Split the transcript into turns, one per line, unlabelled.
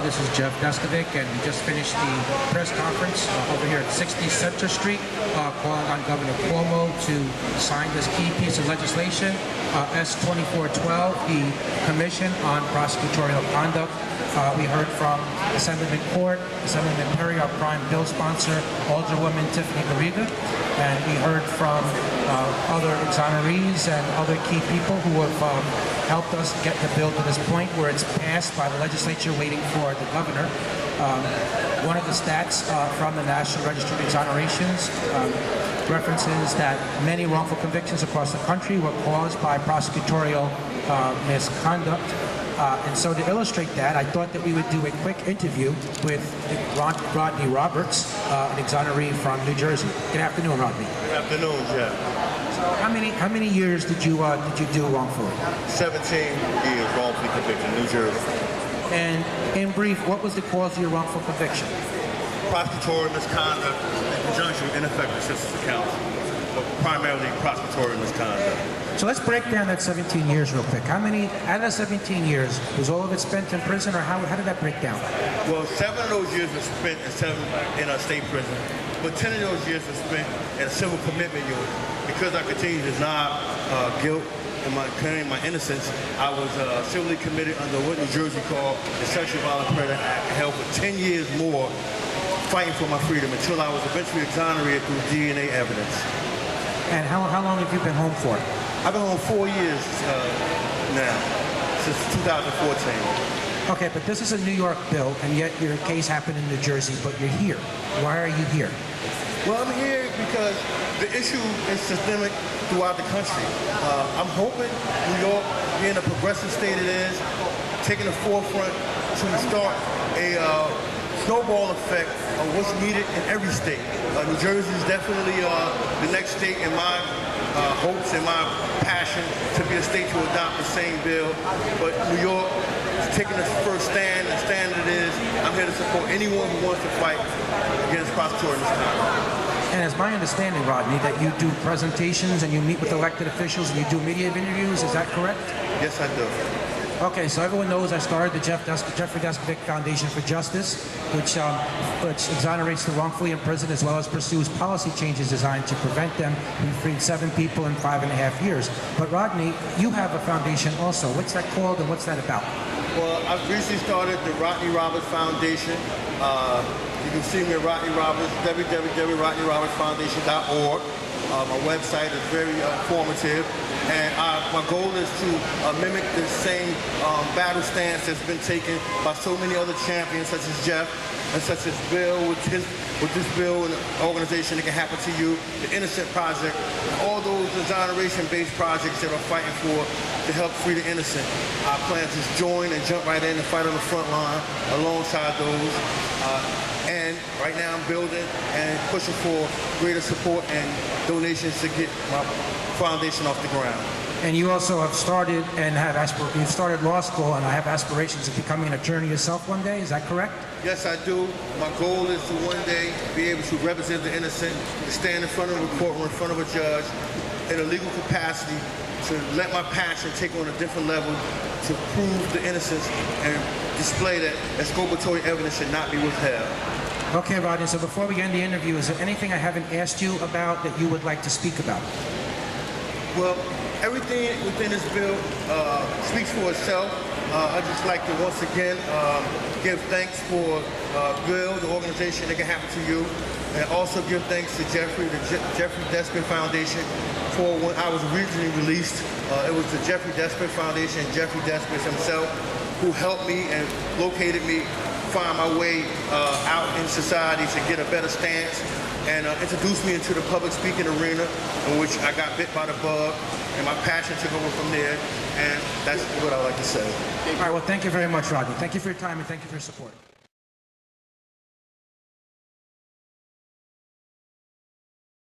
This is Jeff Deskovic, and we just finished the press conference over here at 60 Center Street, calling on Governor Cuomo to sign this key piece of legislation, S-2412, the Commission on Prosecutorial Conduct. We heard from Assemblyman Court, Assemblyman Perry, our prime bill sponsor, Alderwoman Tiffany Garriga, and we heard from other exonerees and other key people who have helped us get the bill to this point where it's passed by the legislature waiting for the governor. One of the stats from the National Registry of Exonerations references that many wrongful convictions across the country were caused by prosecutorial misconduct. And so to illustrate that, I thought that we would do a quick interview with Rodney Roberts, an exoneree from New Jersey. Good afternoon, Rodney.
Good afternoon, Jeff.
So how many years did you do wrongfully?
17 years wrongfully convicted, New Jersey.
And in brief, what was the cause of your wrongful conviction?
Prosecutorial misconduct in conjunction with ineffective assistance of counsel, but primarily prosecutorial misconduct.
So let's break down that 17 years real quick. How many, out of the 17 years, was all of it spent in prison, or how did that break down?
Well, 7 of those years were spent in a state prison, but 10 of those years were spent in a civil commitment unit. Because I continued to deny guilt and claim my innocence, I was civilly committed under what New Jersey called the Sexual Violence Prevention Act, and held for 10 years more fighting for my freedom until I was eventually exonerated through DNA evidence.
And how long have you been home for?
I've been home 4 years now, since 2014.
Okay, but this is a New York bill, and yet your case happened in New Jersey, but you're here. Why are you here?
Well, I'm here because the issue is systemic throughout the country. I'm hoping New York, being a progressive state it is, taking the forefront to start a snowball effect of what's needed in every state. New Jersey is definitely the next state in my hopes and my passion to be a state to adopt the same bill. But New York is taking the first stand, and stand it is. I'm here to support anyone who wants to fight against prosecutorial misconduct.
And it's my understanding, Rodney, that you do presentations and you meet with elected officials and you do media interviews. Is that correct?
Yes, I do.
Okay, so everyone knows I started the Jeffrey Deskovic Foundation for Justice, which exonerates the wrongfully imprisoned as well as pursues policy changes designed to prevent them. We freed 7 people in 5.5 years. But Rodney, you have a foundation also. What's that called and what's that about?
Well, I've recently started the Rodney Roberts Foundation. You can see me at Rodney Roberts, www.rodneyrobertsfoundation.org. My website is very informative, and my goal is to mimic the same battle stance that's been taken by so many other champions, such as Jeff and such as Bill with this bill and the organization That Can Happen to You, the Innocent Project, all those exoneration-based projects that are fighting for to help free the innocent. I plan to join and jump right in and fight on the front line alongside those. And right now I'm building and pushing for greater support and donations to get my foundation off the ground.
And you also have started and you started law school, and I have aspirations of becoming an attorney yourself one day. Is that correct?
Yes, I do. My goal is to one day be able to represent the innocent, to stand in front of a courtroom, in front of a judge, in a legal capacity, to let my passion take on a different level, to prove the innocence and display that exculpatory evidence should not be withheld.
Okay, Rodney, so before we end the interview, is there anything I haven't asked you about that you would like to speak about?
Well, everything within this bill speaks for itself. I'd just like to once again give thanks for Bill, the organization That Can Happen to You, and also give thanks to Jeffrey, the Jeffrey Deskovic Foundation, for when I was originally released. It was the Jeffrey Deskovic Foundation and Jeffrey Deskovic himself who helped me and located me, find my way out in society to get a better stance, and introduced me into the public speaking arena, in which I got bit by the bug, and my passion took over from there, and that's what I like to say.
All right, well, thank you very much, Rodney. Thank you for your time, and thank you for your support.